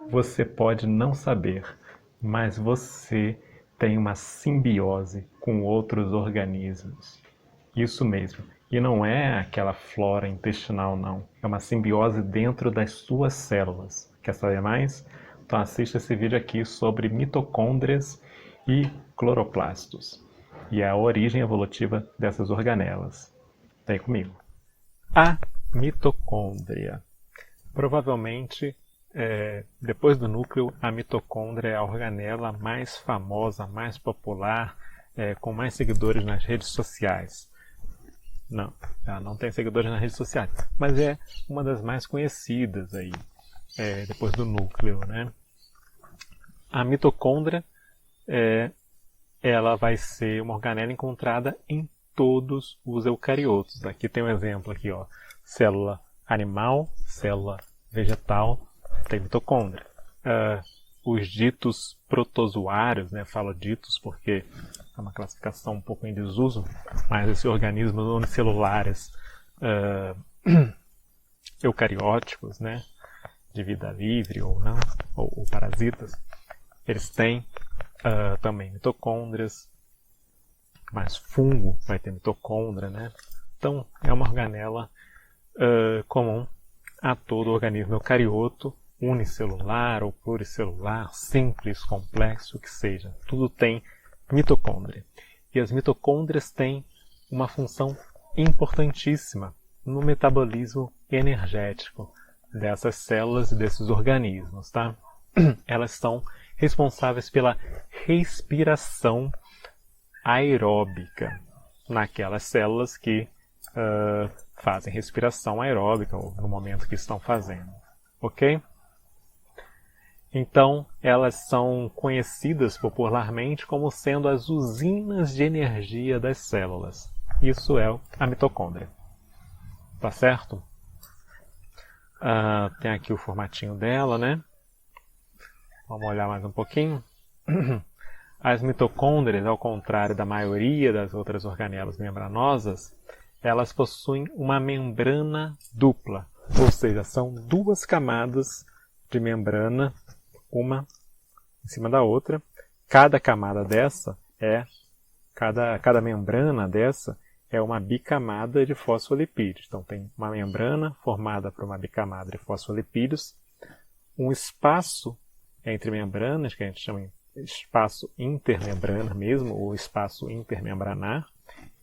Você pode não saber, mas você tem uma simbiose com outros organismos. Isso mesmo. E não é aquela flora intestinal, não. É uma simbiose dentro das suas células. Quer saber mais? Então assista esse vídeo aqui sobre mitocôndrias e cloroplastos e a origem evolutiva dessas organelas. Vem comigo. A mitocôndria. Provavelmente, depois do núcleo, a mitocôndria é a organela mais famosa, mais popular, com mais seguidores nas redes sociais. Não, ela não tem seguidores nas redes sociais, mas é uma das mais conhecidas aí, depois do núcleo, né? A mitocôndria, ela vai ser uma organela encontrada em todos os eucariotos. Aqui tem um exemplo aqui, ó, célula animal, célula vegetal, tem mitocôndria. Os ditos protozoários, né, falo ditos porque é uma classificação um pouco em desuso, mas esses organismos unicelulares eucarióticos, né, de vida livre ou não, ou parasitas, eles têm também mitocôndrias, mas fungo vai ter mitocôndria, né? Então é uma organela comum a todo organismo eucarioto, unicelular ou pluricelular, simples, complexo, o que seja. Tudo tem mitocôndria. E as mitocôndrias têm uma função importantíssima no metabolismo energético dessas células e desses organismos, tá? Elas são responsáveis pela respiração aeróbica naquelas células que fazem respiração aeróbica ou no momento que estão fazendo, ok? Então, elas são conhecidas popularmente como sendo as usinas de energia das células. Isso é a mitocôndria. Tá certo? Tem aqui o formatinho dela, né? Vamos olhar mais um pouquinho. As mitocôndrias, ao contrário da maioria das outras organelas membranosas, elas possuem uma membrana dupla, ou seja, são duas camadas de membrana, uma em cima da outra. Cada camada dessa cada membrana dessa é uma bicamada de fosfolipídios. Então tem uma membrana formada por uma bicamada de fosfolipídios, um espaço entre membranas, que a gente chama de espaço intermembrana mesmo, ou espaço intermembranar,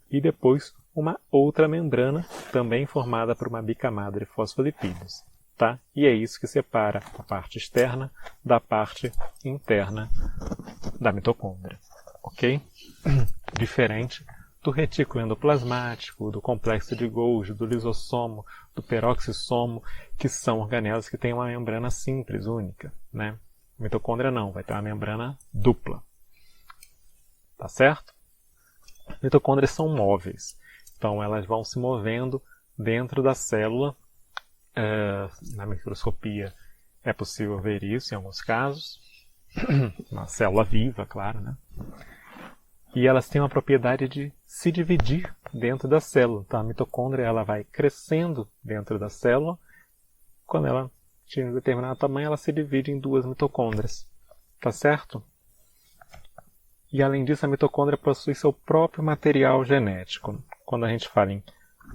e depois uma outra membrana, também formada por uma bicamada de fosfolipídios. Tá? E é isso que separa a parte externa da parte interna da mitocôndria. Ok? Diferente do retículo endoplasmático, do complexo de Golgi, do lisossomo, do peroxissomo, que são organelas que têm uma membrana simples, única, né? A mitocôndria não, vai ter uma membrana dupla. Tá certo? Mitocôndrias são móveis. Então elas vão se movendo dentro da célula. Na microscopia é possível ver isso em alguns casos. Uma célula viva, claro, né? E elas têm uma propriedade de se dividir dentro da célula. Então a mitocôndria ela vai crescendo dentro da célula. Quando ela atinge um determinado tamanho, ela se divide em duas mitocôndrias. Tá certo? E além disso, a mitocôndria possui seu próprio material genético. Quando a gente fala em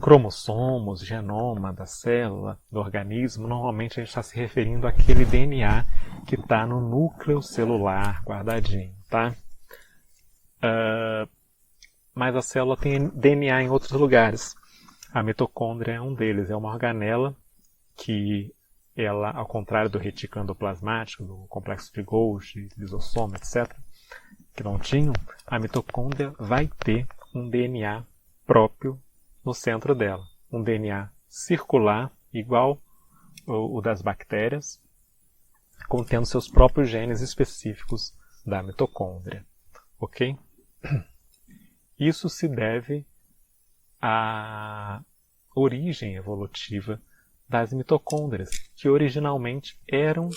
cromossomos, genoma da célula, do organismo, normalmente a gente está se referindo àquele DNA que está no núcleo celular guardadinho, tá? Mas a célula tem DNA em outros lugares. A mitocôndria é um deles, é uma organela que ela, ao contrário do retículo endoplasmático, do complexo de Golgi, lisossomo, etc., que não tinham, a mitocôndria vai ter um DNA próprio no centro dela. Um DNA circular, igual o das bactérias, contendo seus próprios genes específicos da mitocôndria. Ok? Isso se deve à origem evolutiva das mitocôndrias, que originalmente eram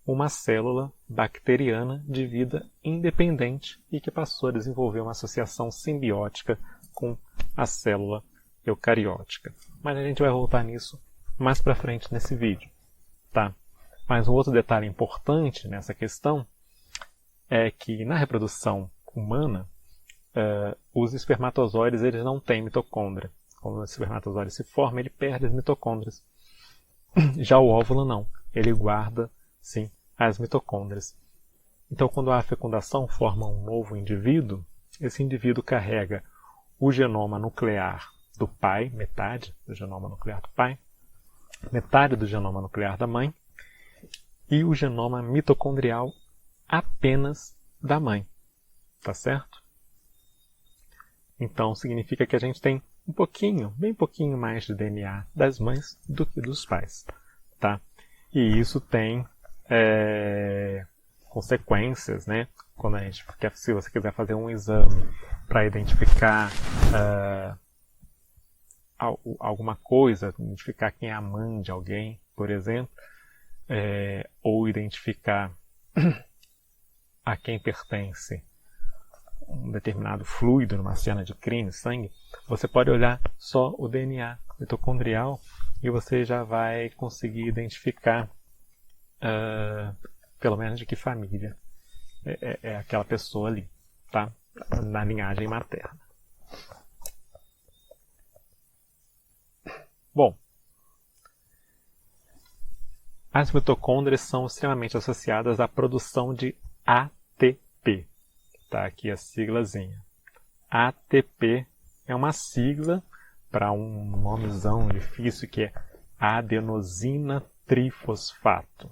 uma célula bacteriana de vida independente e que passou a desenvolver uma associação simbiótica com a célula eucariótica. Mas a gente vai voltar nisso mais para frente nesse vídeo, tá? Mas um outro detalhe importante nessa questão é que na reprodução humana, os espermatozoides eles não têm mitocôndria. Quando o espermatozoide se forma, ele perde as mitocôndrias. Já o óvulo não, ele guarda, sim, as mitocôndrias. Então, quando há fecundação, forma um novo indivíduo, esse indivíduo carrega o genoma nuclear do pai, metade do genoma nuclear do pai, metade do genoma nuclear da mãe, e o genoma mitocondrial apenas da mãe. Tá certo? Então, significa que a gente tem um pouquinho, bem pouquinho mais de DNA das mães do que dos pais. Tá? E isso tem consequências, né? Quando a gente quer, se você quiser fazer um exame para identificar alguma coisa, identificar quem é a mãe de alguém, por exemplo, ou identificar a quem pertence um determinado fluido numa cena de crime, sangue, você pode olhar só o DNA mitocondrial e você já vai conseguir identificar pelo menos de que família é aquela pessoa ali, tá? Na linhagem materna. Bom, as mitocôndrias são extremamente associadas à produção de ATP. Tá aqui a siglazinha. ATP é uma sigla para um nomezão difícil que é adenosina trifosfato.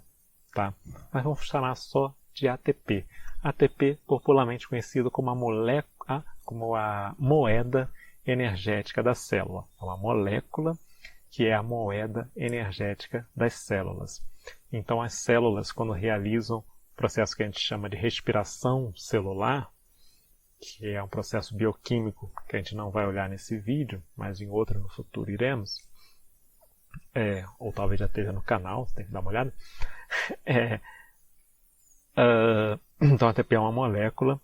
Tá? Mas vamos chamar só de ATP. ATP, popularmente conhecido como a moeda energética da célula. É uma molécula que é a moeda energética das células. Então, as células, quando realizam o processo que a gente chama de respiração celular, que é um processo bioquímico que a gente não vai olhar nesse vídeo, mas em outro no futuro iremos, ou talvez já esteja no canal, você tem que dar uma olhada. Então, a ATP é uma molécula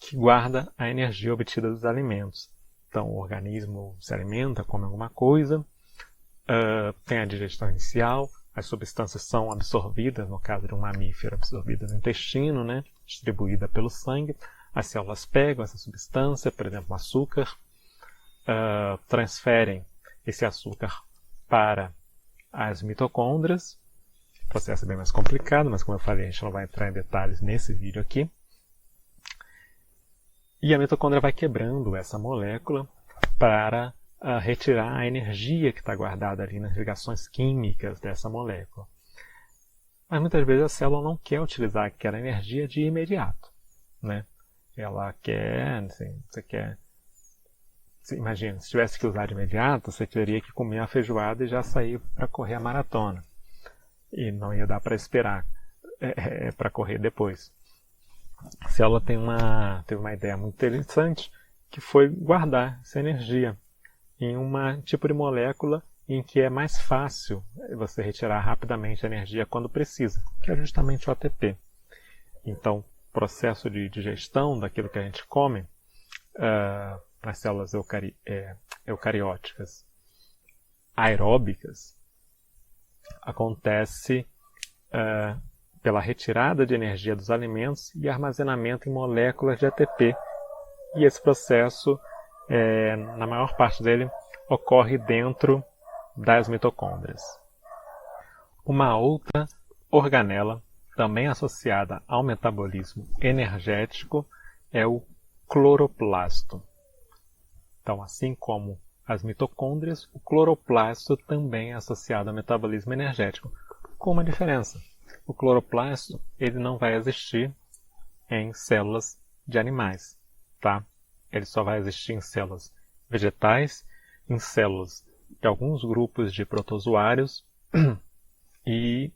que guarda a energia obtida dos alimentos. Então, o organismo se alimenta, come alguma coisa, tem a digestão inicial, as substâncias são absorvidas, no caso de um mamífero, absorvidas no intestino, né, distribuída pelo sangue. As células pegam essa substância, por exemplo, o açúcar, transferem esse açúcar para as mitocôndrias. O processo é bem mais complicado, mas como eu falei, a gente não vai entrar em detalhes nesse vídeo aqui. E a mitocôndria vai quebrando essa molécula para retirar a energia que está guardada ali nas ligações químicas dessa molécula. Mas muitas vezes a célula não quer utilizar aquela energia de imediato, né? Ela quer, assim, você quer... Imagina, se tivesse que usar de imediato, você teria que comer a feijoada e já sair para correr a maratona. E não ia dar para esperar para correr depois. A célula teve uma ideia muito interessante, que foi guardar essa energia em um tipo de molécula em que é mais fácil você retirar rapidamente a energia quando precisa, que é justamente o ATP. Então, o processo de digestão daquilo que a gente come nas células eucarióticas aeróbicas acontece pela retirada de energia dos alimentos e armazenamento em moléculas de ATP. E esse processo, na maior parte dele, ocorre dentro das mitocôndrias. Uma outra organela, também associada ao metabolismo energético, é o cloroplasto. Então, assim como as mitocôndrias, o cloroplasto também é associado ao metabolismo energético, com uma diferença. O cloroplasto ele não vai existir em células de animais, tá? Ele só vai existir em células vegetais, em células de alguns grupos de protozoários e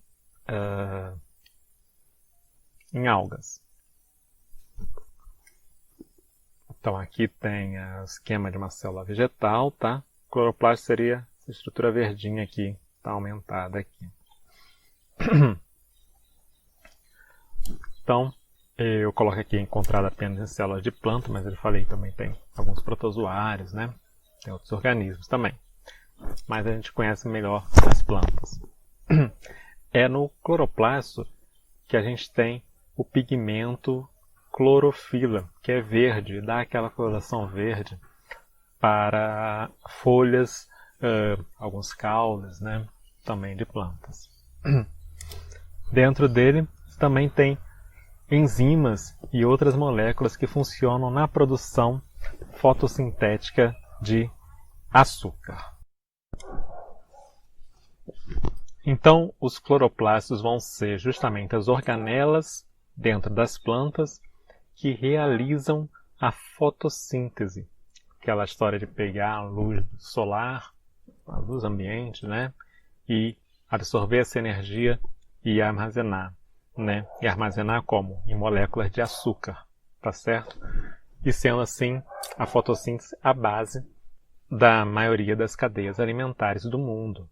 em algas. Então aqui tem o esquema de uma célula vegetal, tá? O cloroplasto seria essa estrutura verdinha aqui, está aumentada aqui. Então, eu coloco aqui encontrado apenas em células de planta, mas eu falei também tem alguns protozoários, né? Tem outros organismos também. mas a gente conhece melhor as plantas. É no cloroplasto que a gente tem o pigmento clorofila, que é verde, dá aquela coloração verde para folhas, alguns caules, né, também de plantas. Dentro dele também tem enzimas e outras moléculas que funcionam na produção fotossintética de açúcar. Então, os cloroplastos vão ser justamente as organelas dentro das plantas que realizam a fotossíntese. Aquela história de pegar a luz solar, a luz ambiente, né? E absorver essa energia e armazenar, né? E armazenar como? Em moléculas de açúcar, tá certo? E sendo assim, a fotossíntese a base da maioria das cadeias alimentares do mundo,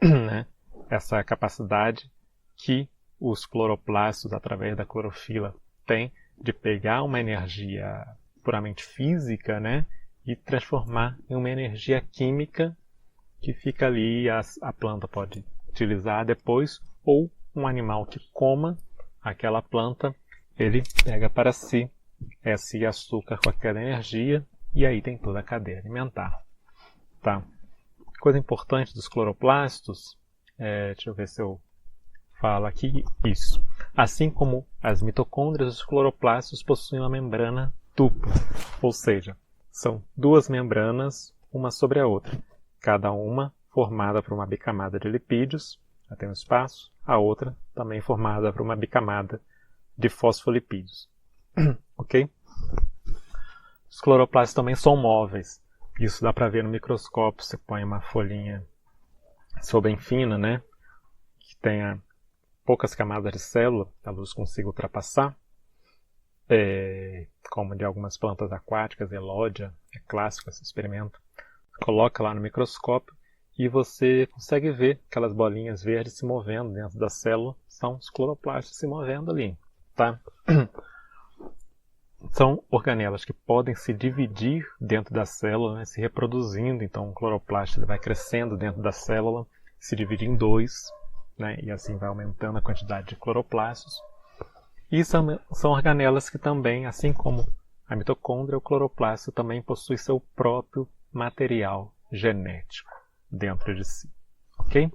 né? Essa capacidade que os cloroplastos, através da clorofila, têm de pegar uma energia puramente física, né, e transformar em uma energia química que fica ali, a planta pode utilizar depois, ou um animal que coma aquela planta, ele pega para si esse açúcar com aquela energia, e aí tem toda a cadeia alimentar. Tá? Coisa importante dos cloroplastos, deixa eu ver se eu falo aqui, isso. Assim como as mitocôndrias, os cloroplastos possuem uma membrana dupla, ou seja, são duas membranas, uma sobre a outra, cada uma formada por uma bicamada de lipídios, tem um espaço, a outra também formada por uma bicamada de fosfolipídios. Ok? Os cloroplastos também são móveis. Isso dá para ver no microscópio. Você põe uma folhinha bem fina, né, que tenha poucas camadas de célula, a luz consiga ultrapassar, como de algumas plantas aquáticas, elódia, é clássico esse experimento. Coloca lá no microscópio e você consegue ver aquelas bolinhas verdes se movendo dentro da célula, são os cloroplastos se movendo ali, tá? São organelas que podem se dividir dentro da célula, né, se reproduzindo. Então o cloroplasto ele vai crescendo dentro da célula, se divide em dois, né, e assim vai aumentando a quantidade de cloroplastos. E são organelas que também, assim como a mitocôndria, o cloroplasto também possui seu próprio material genético dentro de si. Ok?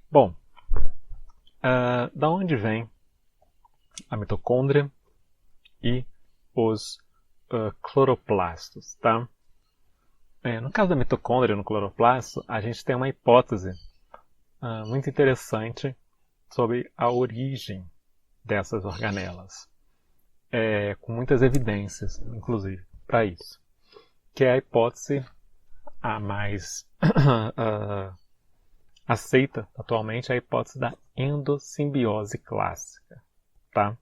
Bom, da onde vem a mitocôndria e os cloroplastos, tá? No caso da mitocôndria e no cloroplasto, a gente tem uma hipótese muito interessante sobre a origem dessas organelas, com muitas evidências, inclusive, para isso, que é a hipótese a mais aceita atualmente, a hipótese da endossimbiose clássica, tá?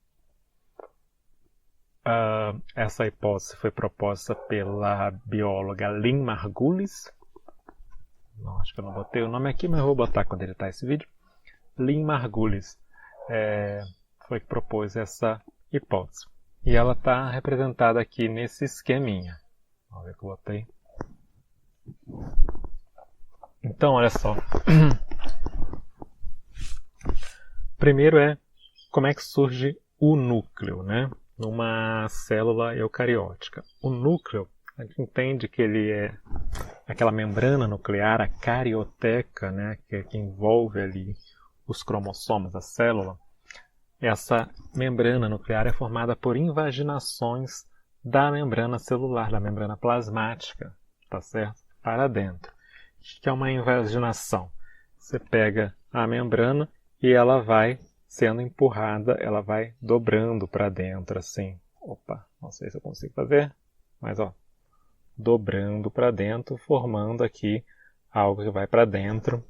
Essa hipótese foi proposta pela bióloga Lynn Margulis. Não, acho que eu não botei o nome aqui, mas eu vou botar quando editar esse vídeo. Lynn Margulis foi que propôs essa hipótese. E ela está representada aqui nesse esqueminha. Vamos ver que eu botei. Então, olha só. Primeiro como é que surge o núcleo, né? Numa célula eucariótica. O núcleo, a gente entende que ele é aquela membrana nuclear, a carioteca, né? que envolve ali os cromossomos da célula. Essa membrana nuclear é formada por invaginações da membrana celular, da membrana plasmática, tá certo? Para dentro. O que é uma invaginação? Você pega a membrana e ela vai sendo empurrada, ela vai dobrando para dentro assim. Opa, não sei se eu consigo fazer, mas ó, dobrando para dentro, formando aqui algo que vai para dentro,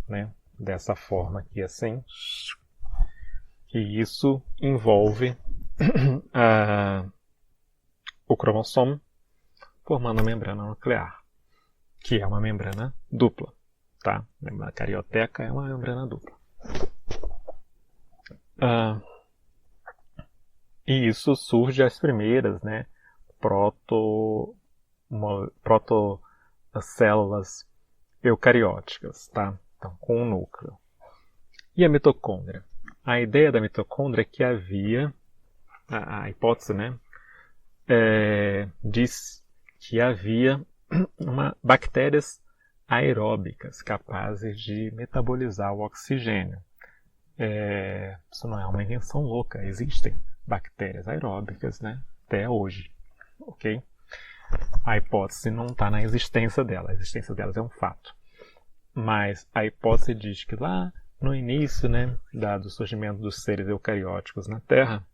né? Dessa forma aqui assim. E isso envolve o cromossomo, formando a membrana nuclear, que é uma membrana dupla, tá? A carioteca é uma membrana dupla. E isso surge as primeiras, né, protocélulas eucarióticas, tá? Então, com o núcleo. E a mitocôndria? A ideia da mitocôndria é que havia, a hipótese, né, diz que havia bactérias aeróbicas capazes de metabolizar o oxigênio. Isso não é uma invenção louca, existem bactérias aeróbicas, né, até hoje, ok? A hipótese não está na existência dela, a existência delas é um fato. Mas a hipótese diz que lá no início, né, do surgimento dos seres eucarióticos na Terra,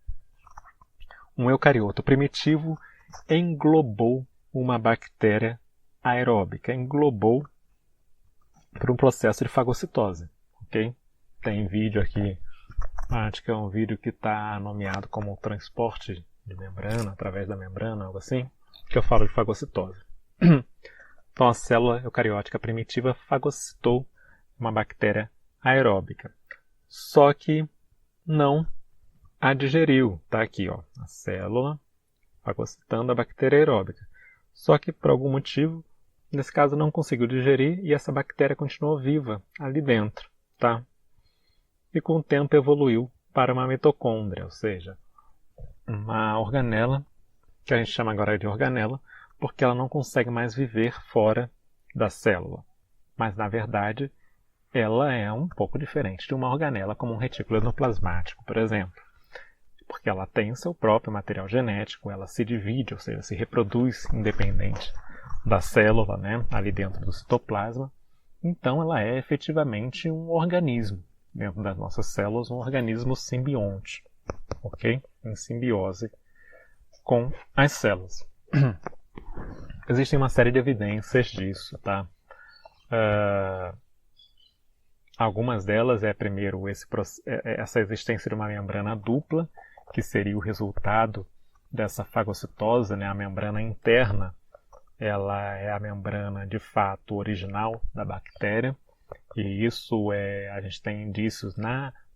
um eucarioto primitivo englobou uma bactéria aeróbica, englobou por um processo de fagocitose, ok? Tem vídeo aqui, acho que é um vídeo que está nomeado como transporte de membrana, através da membrana, algo assim, que eu falo de fagocitose. Então a célula eucariótica primitiva fagocitou uma bactéria aeróbica, só que não a digeriu. Está aqui, ó, a célula fagocitando a bactéria aeróbica. Só que por algum motivo, nesse caso não conseguiu digerir e essa bactéria continuou viva ali dentro, tá? E com o tempo evoluiu para uma mitocôndria, ou seja, uma organela, que a gente chama agora de organela, porque ela não consegue mais viver fora da célula. Mas, na verdade, ela é um pouco diferente de uma organela como um retículo endoplasmático, por exemplo. Porque ela tem o seu próprio material genético, ela se divide, ou seja, se reproduz independente da célula, né, ali dentro do citoplasma. Então, ela é efetivamente um organismo dentro das nossas células, um organismo simbionte, ok? Em simbiose com as células. Existem uma série de evidências disso, tá? Algumas delas primeiro, essa existência de uma membrana dupla, que seria o resultado dessa fagocitose, né? A membrana interna, ela é a membrana de fato original da bactéria, e isso a gente tem indícios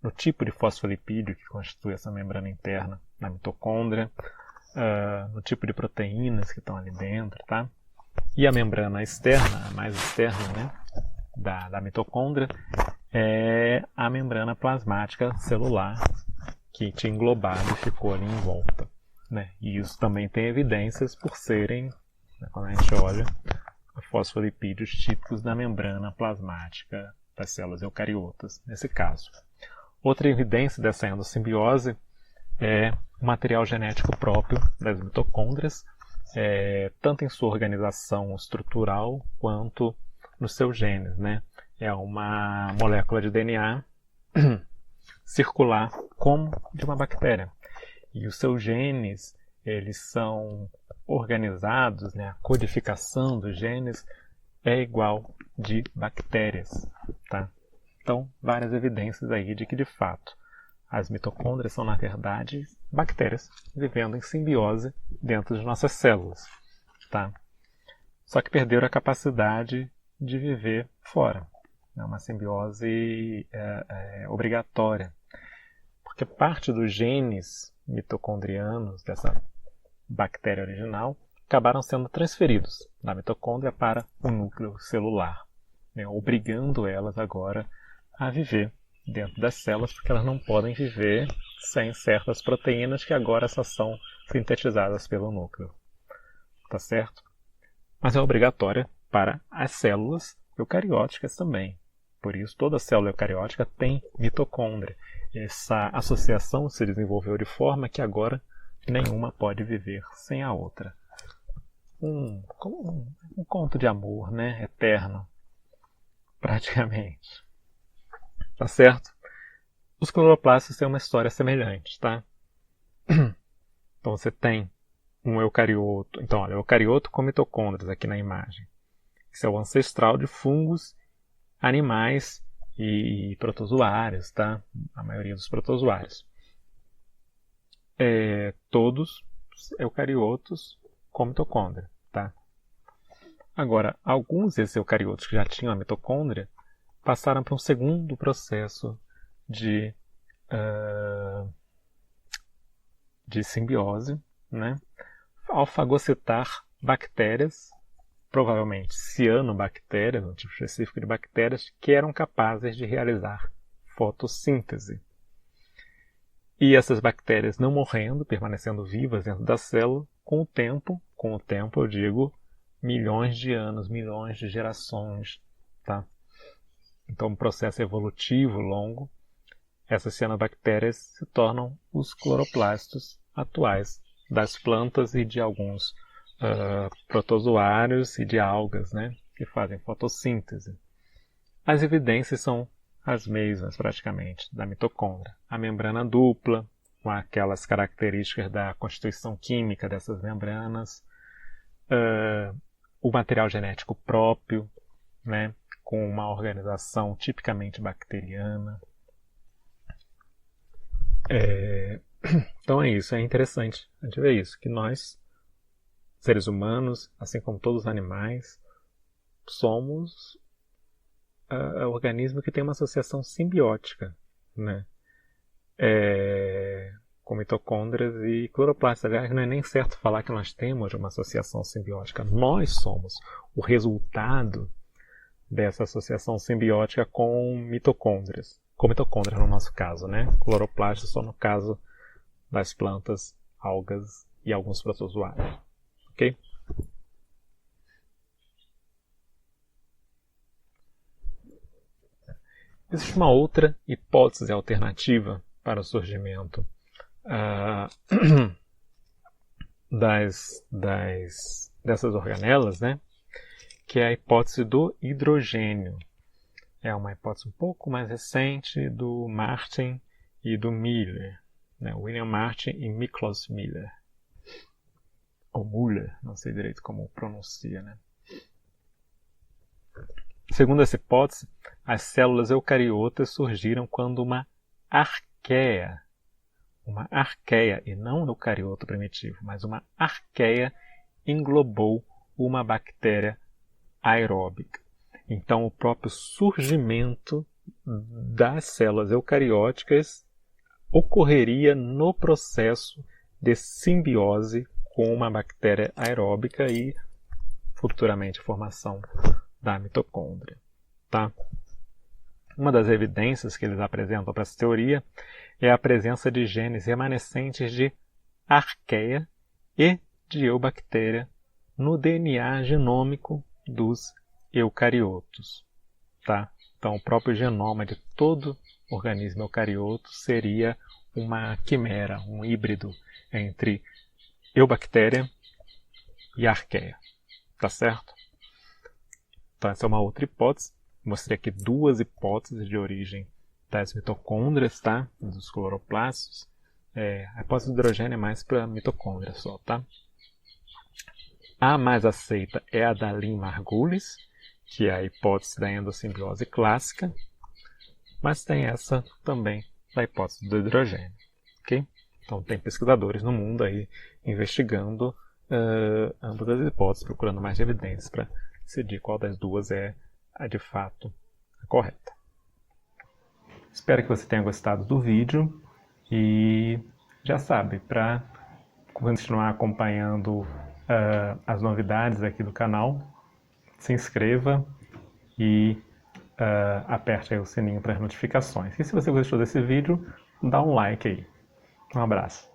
no tipo de fosfolipídio que constitui essa membrana interna na mitocôndria, no tipo de proteínas que estão ali dentro, tá? E a membrana externa, a mais externa, né, da mitocôndria, é a membrana plasmática celular que tinha englobado e ficou ali em volta, né? E isso também tem evidências por serem, né, quando a gente olha, fosfolipídios típicos da membrana plasmática das células eucariotas, nesse caso. Outra evidência dessa endossimbiose é o material genético próprio das mitocôndrias, tanto em sua organização estrutural quanto nos seus genes, né? É uma molécula de DNA circular como de uma bactéria. E os seus genes, eles são organizados, né? A codificação dos genes é igual de bactérias, tá? Então, várias evidências aí de que, de fato, as mitocôndrias são, na verdade, bactérias vivendo em simbiose dentro de nossas células, tá? Só que perderam a capacidade de viver fora. É uma simbiose obrigatória. Porque parte dos genes mitocondrianos dessa bactéria original acabaram sendo transferidos da mitocôndria para o núcleo celular, né, obrigando elas agora a viver dentro das células, porque elas não podem viver sem certas proteínas que agora só são sintetizadas pelo núcleo. Tá certo? Mas é obrigatória para as células eucarióticas também. Por isso, toda célula eucariótica tem mitocôndria. Essa associação se desenvolveu de forma que agora nenhuma pode viver sem a outra. Um conto de amor, né? Eterno, praticamente. Tá certo? Os cloroplastos têm uma história semelhante, tá? Então você tem um eucarioto. Então, olha, eucarioto com mitocôndrias aqui na imagem. Esse é o ancestral de fungos, animais e protozoários, tá? A maioria dos protozoários. Todos eucariotos com mitocôndria, tá? Agora, alguns desses eucariotos que já tinham a mitocôndria passaram para um segundo processo de de simbiose, né, ao fagocitar bactérias, provavelmente cianobactérias, um tipo específico de bactérias, que eram capazes de realizar fotossíntese. E essas bactérias não morrendo, permanecendo vivas dentro da célula, com o tempo eu digo milhões de anos, milhões de gerações, tá? Então, um processo evolutivo longo, essas cianobactérias se tornam os cloroplastos atuais das plantas e de alguns protozoários e de algas, né, que fazem fotossíntese. As evidências são as mesmas, praticamente, da mitocôndria. A membrana dupla, com aquelas características da constituição química dessas membranas, o material genético próprio, né, com uma organização tipicamente bacteriana. Então é isso, é interessante a gente ver isso, que nós, seres humanos, assim como todos os animais, somos organismo que tem uma associação simbiótica, né, com mitocôndrias e cloroplastos. Aliás, não é nem certo falar que nós temos uma associação simbiótica. Nós somos o resultado dessa associação simbiótica com mitocôndrias. Com mitocôndrias no nosso caso, né? Cloroplastos só no caso das plantas, algas e alguns protozoários. Ok? Existe uma outra hipótese alternativa para o surgimento dessas organelas, né? Que é a hipótese do hidrogênio. É uma hipótese um pouco mais recente do Martin e do Miller, né? William Martin e Miklos Miller. Ou Müller, não sei direito como pronuncia, né? Segundo essa hipótese, as células eucariotas surgiram quando uma arqueia, e não um eucarioto primitivo, mas uma arqueia englobou uma bactéria aeróbica. Então, o próprio surgimento das células eucarióticas ocorreria no processo de simbiose com uma bactéria aeróbica e, futuramente, a formação da mitocôndria. Tá? Uma das evidências que eles apresentam para essa teoria é a presença de genes remanescentes de arqueia e de eubactéria no DNA genômico dos eucariotos. Tá? Então, o próprio genoma de todo organismo eucarioto seria uma quimera, um híbrido entre eubactéria e arqueia. Tá certo? Então, essa é uma outra hipótese. Mostrei aqui duas hipóteses de origem das mitocôndrias, tá? Dos cloroplastos. A hipótese do hidrogênio é mais para mitocôndria só, tá? A mais aceita é a da Lynn-Margulis, que é a hipótese da endossimbiose clássica, mas tem essa também da hipótese do hidrogênio, ok? Então tem pesquisadores no mundo aí investigando ambas as hipóteses, procurando mais evidências para decidir qual das duas é de fato a correta. Espero que você tenha gostado do vídeo e já sabe, para continuar acompanhando as novidades aqui do canal, se inscreva e aperte aí o sininho para as notificações. E se você gostou desse vídeo, dá um like aí. Um abraço.